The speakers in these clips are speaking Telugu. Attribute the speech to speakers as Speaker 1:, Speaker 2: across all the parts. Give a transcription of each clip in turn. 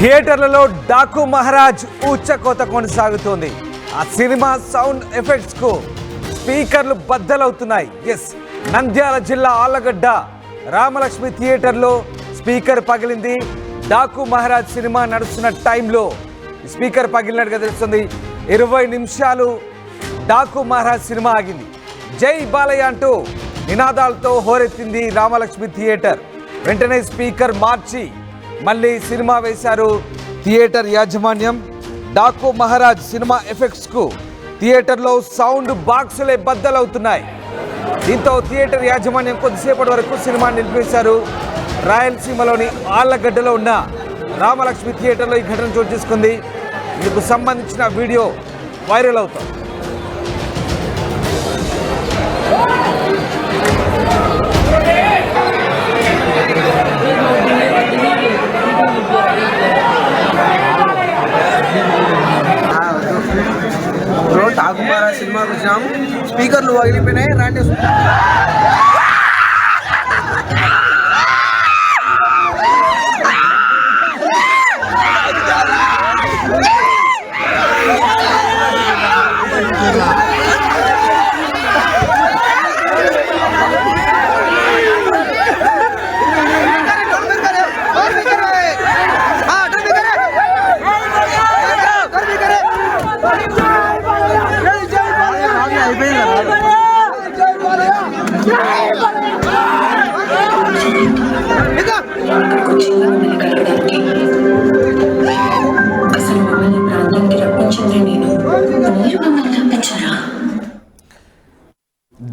Speaker 1: థియేటర్లలో డాకు మహారాజ్ ఊచకోత కొనసాగుతోంది. ఆ సినిమా సౌండ్ ఎఫెక్ట్స్ కు స్పీకర్లు బద్దలవుతున్నాయి. ఎస్, నంద్యాల జిల్లా ఆళ్లగడ్డ రామలక్ష్మి థియేటర్లో స్పీకర్ పగిలింది. డాకు మహారాజ్ సినిమా నడుస్తున్న టైంలో స్పీకర్ పగిలినట్టుగా తెలుస్తుంది. 20 నిమిషాలు డాకు మహారాజ్ సినిమా ఆగింది. జై బాలయ్య అంటూ నినాదాలతో హోరెత్తింది రామలక్ష్మి థియేటర్. వెంటనే స్పీకర్ మార్చి మళ్ళీ సినిమా వేశారు థియేటర్ యాజమాన్యం. డాకు మహారాజ్ సినిమా ఎఫెక్ట్స్ కు థియేటర్లో సౌండ్ బాక్సులే బద్దలవుతున్నాయి. దీంతో థియేటర్ యాజమాన్యం కొద్దిసేపటి వరకు సినిమా నిలిపేశారు. రాయలసీమలోని ఆళ్లగడ్డలో ఉన్న రామలక్ష్మి థియేటర్లో ఈ ఘటన చోటు చేసుకుంది. ఇందుకు సంబంధించిన వీడియో వైరల్ అవుతుంది.
Speaker 2: డాకు మహారాజ్ సినిమాకి వచ్చినాం, స్పీకర్లు పగిలిపోయినాయి. రాండి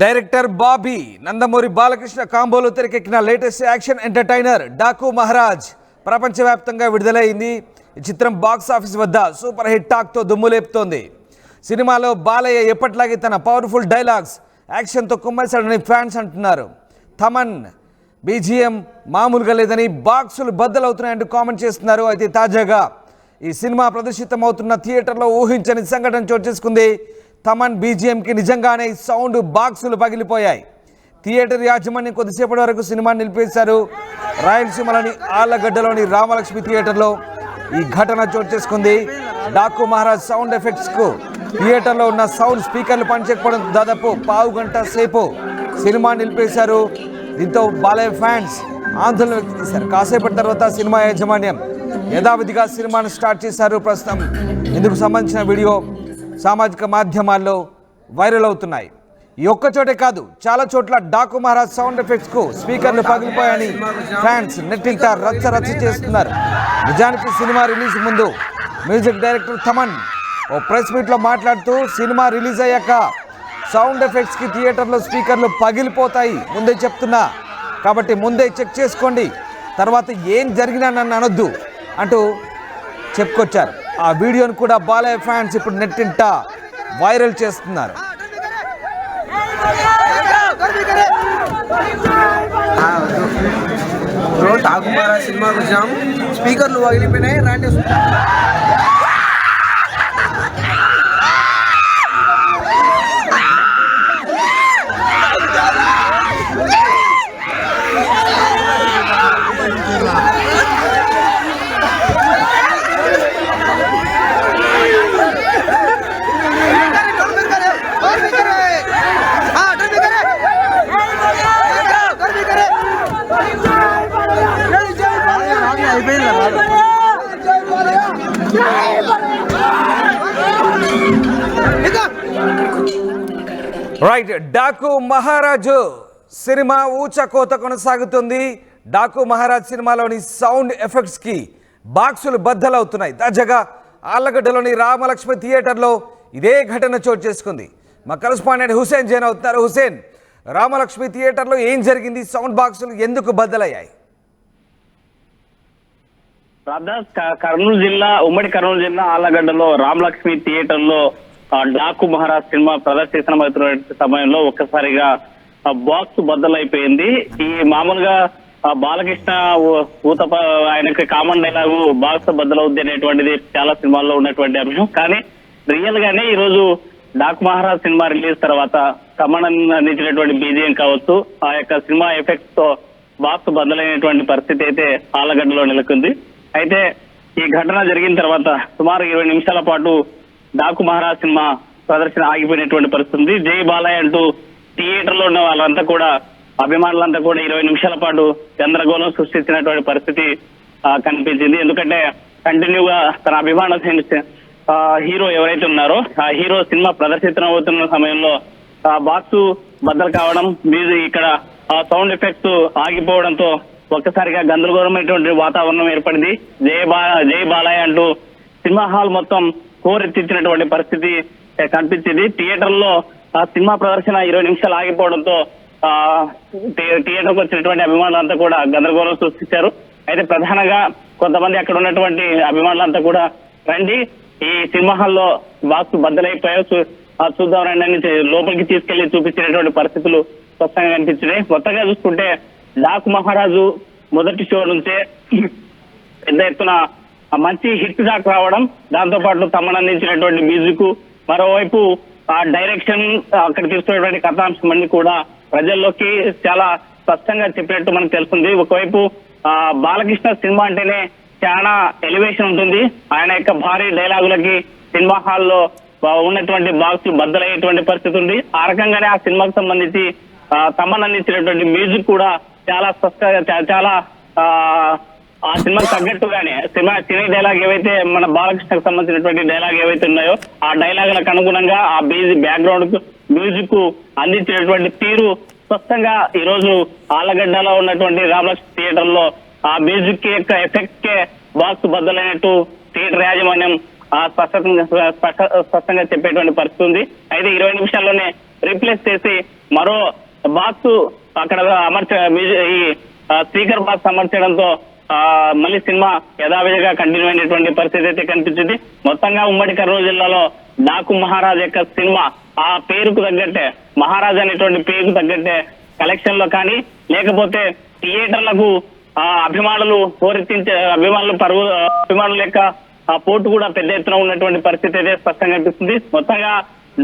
Speaker 1: డైరెక్టర్ బాబీ, నందమూరి బాలకృష్ణ కాంబోలో తెరకెక్కిన latest action entertainer Daaku Maharaj ప్రపంచవ్యాప్తంగా విడుదలైంది. ఈ చిత్రం బాక్స్ ఆఫీస్ వద్ద సూపర్ హిట్ టాక్తో దుమ్ములేపుతోంది. సినిమాలో బాలయ్య ఎప్పట్లాగే తన పవర్ఫుల్ డైలాగ్స్, యాక్షన్తో కుమ్మేశాడని ఫ్యాన్స్ అంటున్నారు. థమన్ బీజిఎం మామూలుగా లేదని, బాక్సులు బద్దలవుతున్నాయంటూ కామెంట్ చేస్తున్నారు. అయితే తాజాగా ఈ సినిమా ప్రదర్శితమవుతున్న థియేటర్లో ఊహించని సంఘటన చోటు చేసుకుంది. థమన్ బీజిఎంకి నిజంగానే సౌండ్ బాక్సులు పగిలిపోయాయి. థియేటర్ యాజమాన్యం కొద్దిసేపటి వరకు సినిమా నిలిపేశారు. రాయలసీమలోని ఆళ్లగడ్డలోని రామలక్ష్మి థియేటర్లో ఈ ఘటన చోటు చేసుకుంది. డాకు మహారాజ్ సౌండ్ ఎఫెక్ట్స్కు థియేటర్లో ఉన్న సౌండ్ స్పీకర్లు పనిచేయకపోవడం దాదాపు పావు గంట సేపు సినిమా నిలిపేశారు. దీంతో బాలయ్య ఫ్యాన్స్ ఆందోళన వ్యక్తం చేశారు. కాసేపటి తర్వాత సినిమా యాజమాన్యం యథావిధిగా సినిమాను స్టార్ట్ చేశారు. ప్రస్తుతం ఇందుకు సంబంధించిన వీడియో సామాజిక మాధ్యమాల్లో వైరల్ అవుతున్నాయి. ఈ ఒక్క చోటే కాదు, చాలా చోట్ల డాకు మహారాజ్ సౌండ్ ఎఫెక్ట్స్ కు స్పీకర్లు పగిలిపోయాయని ఫ్యాన్స్ నెట్టింట రచ్చ రచ్చ చేస్తున్నారు. నిజానికి సినిమా రిలీజ్ ముందు మ్యూజిక్ డైరెక్టర్ థమన్ ఓ ప్రెస్ మీట్లో మాట్లాడుతూ, సినిమా రిలీజ్ అయ్యాక సౌండ్ ఎఫెక్ట్స్కి థియేటర్లో స్పీకర్లు పగిలిపోతాయి ముందే చెప్తున్నా, కాబట్టి ముందే చెక్ చేసుకోండి, తర్వాత ఏం జరిగినా నన్ను అనొద్దు అంటూ చెప్పుకొచ్చారు. ఆ వీడియోను కూడా బాలయ్య ఫ్యాన్స్ ఇప్పుడు నెట్టింట వైరల్ చేస్తున్నారు.
Speaker 2: డాకు మహారాజ్ సినిమాకి వచ్చినాం, స్పీకర్లు పగిలిపోయినాయి. రాండి
Speaker 1: రైట్, డాకు మహారాజు సినిమా ఊచకోత కొనసాగుతుంది. డాకు మహారాజ్ సినిమాలోని సౌండ్ ఎఫెక్ట్స్కి బాక్సులు బద్దలవుతున్నాయి. తాజాగా ఆళ్లగడ్డలోని రామలక్ష్మి థియేటర్లో ఇదే ఘటన చోటు చేసుకుంది. మా కరెస్పాండెంట్ హుసేన్ జైన్ అవుతున్నారు. హుసేన్, రామలక్ష్మి థియేటర్లో ఏం జరిగింది? సౌండ్ బాక్సులు ఎందుకు బద్దలయ్యాయి?
Speaker 3: కర్నూలు జిల్లా, ఉమ్మడి కర్నూలు జిల్లా ఆళ్లగడ్డలో రామలక్ష్మి థియేటర్లో డాకు మహారాజ్ సినిమా ప్రదర్శితమవుతున్న సమయంలో ఒక్కసారిగా బాక్స్ బద్దలైపోయింది. ఈ మామూలుగా బాలకృష్ణ ఊతప ఆయనకి కామన్ డైలాగు బాక్స్ బద్దలవుద్ది అనేటువంటిది చాలా సినిమాల్లో ఉన్నటువంటి అంశం. కానీ రియల్ గానే ఈ రోజు డాకు మహారాజ్ సినిమా రిలీజ్ తర్వాత కమన్ అందించినటువంటి బీజిఎం కావచ్చు, ఆ యొక్క సినిమా ఎఫెక్ట్స్ తో బాక్స్ బద్దలైనటువంటి పరిస్థితి అయితే ఆళ్లగడ్డలో నెలకొంది. అయితే ఈ ఘటన జరిగిన తర్వాత సుమారు 20 నిమిషాల పాటు డాకు మహారాజ్ సినిమా ప్రదర్శన ఆగిపోయినటువంటి పరిస్థితి ఉంది. జై బాలయ్య అంటూ థియేటర్ లో ఉన్న వాళ్ళంతా కూడా, అభిమానులంతా కూడా 20 నిమిషాల పాటు గందరగోళం సృష్టించినటువంటి పరిస్థితి కనిపించింది. ఎందుకంటే కంటిన్యూగా తన అభిమాన హీరో ఎవరైతే ఉన్నారో ఆ హీరో సినిమా ప్రదర్శితం అవుతున్న సమయంలో బాక్స్ బద్దలు కావడం, మ్యూజిక్ ఇక్కడ సౌండ్ ఎఫెక్ట్స్ ఆగిపోవడంతో ఒక్కసారిగా గందరగోళమైనటువంటి వాతావరణం ఏర్పడింది. జై బాలయ్య అంటూ సినిమా హాల్ మొత్తం కోరెత్తించినటువంటి పరిస్థితి కనిపించింది. థియేటర్ లో ఆ సినిమా ప్రదర్శన 20 నిమిషాలు ఆగిపోవడంతో థియేటర్ కు వచ్చినటువంటి అభిమానులంతా కూడా గందరగోళం సృష్టించారు. అయితే ప్రధానంగా కొంతమంది అక్కడ ఉన్నటువంటి అభిమానులంతా కూడా రండి, ఈ సినిమా హాల్లో బాక్స్ బద్దలైపోయాయి, చూద్దాం రండి అని లోపలికి తీసుకెళ్లి చూపించినటువంటి పరిస్థితులు స్పష్టంగా కనిపించినాయి. కొత్తగా చూసుకుంటే డాకు మహారాజు మొదటి షో నుంచే పెద్ద ఎత్తున మంచి హిట్ డాక్ రావడం, దాంతో పాటు తమను అందించినటువంటి మ్యూజిక్, మరోవైపు ఆ డైరెక్షన్, అక్కడ తీసుకున్నటువంటి కథాంశం అన్ని కూడా ప్రజల్లోకి చాలా స్పష్టంగా చెప్పినట్టు మనకు తెలుస్తుంది. ఒకవైపు బాలకృష్ణ సినిమా అంటేనే చాలా ఎలివేషన్ ఉంటుంది. ఆయన యొక్క భారీ డైలాగులకి సినిమా హాల్లో ఉన్నటువంటి బాక్స్ బద్దలయ్యేటువంటి పరిస్థితి ఉంది. ఆ రకంగానే ఆ సినిమాకు సంబంధించి తమను అందించినటువంటి మ్యూజిక్ కూడా చాలా స్పష్టంగా, చాలా ఆ సినిమాకి తగ్గట్టుగానే సినీ డైలాగ్ ఏవైతే మన బాలకృష్ణకు సంబంధించినటువంటి డైలాగ్ ఏవైతే ఉన్నాయో ఆ డైలాగులకు అనుగుణంగా ఆ బ్యాక్గ్రౌండ్ మ్యూజిక్ అందించినటువంటి తీరు స్పష్టంగా ఈ రోజు ఆలగడ్డలో ఉన్నటువంటి రామలక్ష్మి థియేటర్ లో ఆ మ్యూజిక్ యొక్క ఎఫెక్ట్ కే బాక్స్ బద్దలైనట్టు థియేటర్ యాజమాన్యం స్పష్టంగా చెప్పేటువంటి పరిస్థితి ఉంది. అయితే 20 నిమిషాల్లోనే రీప్లేస్ చేసి మరో బాక్స్ అక్కడ ఈ స్పీకర్ బాక్స్ అమర్చడంతో మళ్ళీ సినిమా యథావిధిగా కంటిన్యూ అయినటువంటి పరిస్థితి అయితే కనిపించింది. మొత్తంగా ఉమ్మడి కర్నూలు జిల్లాలో డాకు మహారాజ్ యొక్క సినిమా ఆ పేరుకు తగ్గట్టే, మహారాజ్ అనేటువంటి పేరుకు తగ్గట్టే కలెక్షన్ లో కానీ, లేకపోతే థియేటర్లకు అభిమానులు పోరెత్తించే అభిమానుల యొక్క పోటు కూడా పెద్ద ఎత్తున ఉన్నటువంటి పరిస్థితి అయితే స్పష్టంగా కనిపిస్తుంది. మొత్తంగా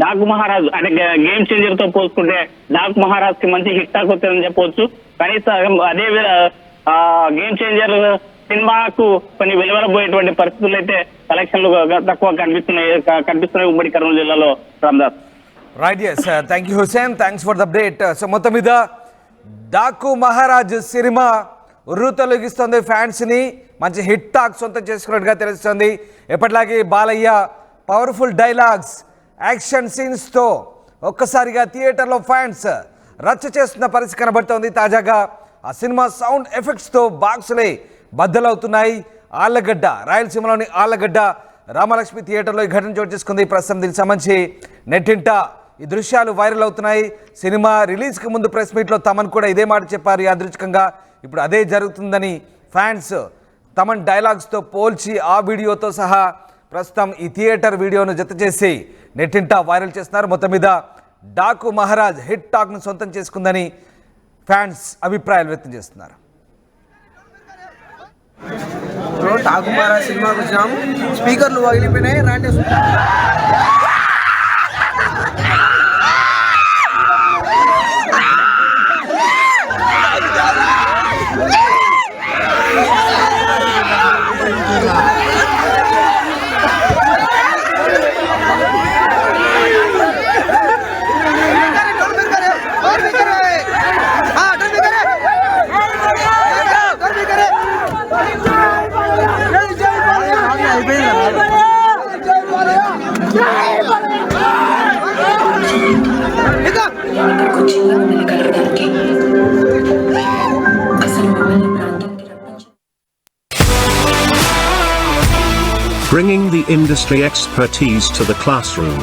Speaker 3: డాకు మహారాజ్ అంటే గేమ్ చేంజర్ తో పోల్చుకుంటే డాకు మహారాజ్ కి మంచి హిట్ టాక్ వచ్చిందని చెప్పవచ్చు. కనీసం అదే గేమ్ చేంజర్ సినిమాకు కొన్ని వెలువరబోయేటువంటి పరిస్థితులు అయితే కలెక్షన్లు తక్కువ కనిపిస్తున్నాయి ఉమ్మడి కర్నూలు జిల్లాలో. Ramdas.
Speaker 1: Right, yes, thank you Hussain, thanks for the update. So మొత్తం మీద డాకు మహారాజ్ సినిమా ఉర్రూతొలగిస్తుంది, ఫ్యాన్స్ ని మంచి హిట్ టాక్ సొంతం చేసుకున్నట్టుగా తెలుస్తుంది. ఎప్పటిలాగే బాలయ్య పవర్ఫుల్ డైలాగ్స్, యాక్షన్ సీన్స్తో ఒక్కసారిగా థియేటర్లో ఫ్యాన్స్ రచ్చ చేస్తున్న పరిస్థితి కనబడుతోంది. తాజాగా ఆ సినిమా సౌండ్ ఎఫెక్ట్స్తో బాక్సులే బద్దలవుతున్నాయి. ఆళ్లగడ్డ, రాయలసీమలోని ఆళ్లగడ్డ రామలక్ష్మి థియేటర్లో ఈ ఘటన చోటు చేసుకుంది. ప్రస్తుతం దీనికి సంబంధించి నెట్టింట ఈ దృశ్యాలు వైరల్ అవుతున్నాయి. సినిమా రిలీజ్కి ముందు ప్రెస్ మీట్లో తమన్ కూడా ఇదే మాట చెప్పారు. యాదృచ్ఛికంగా ఇప్పుడు అదే జరుగుతుందని ఫ్యాన్స్ తమన్ డైలాగ్స్తో పోల్చి ఆ వీడియోతో సహా ప్రస్తుతం ఈ థియేటర్ వీడియోను జత చేసి నెట్టింట వైరల్ చేస్తున్నారు. మొత్తం మీద డాకు మహారాజ్ హిట్ టాక్ను సొంతం చేసుకుందని ఫ్యాన్స్ అభిప్రాయాలు వ్యక్తం చేస్తున్నారు.
Speaker 2: డాకు మహారాజ్ సినిమాకు వచ్చాం, స్పీకర్లు పగిలిపోయినాయి, రండి.
Speaker 4: Bringing the industry expertise to the classroom.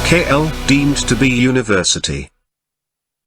Speaker 4: KL deemed to be university.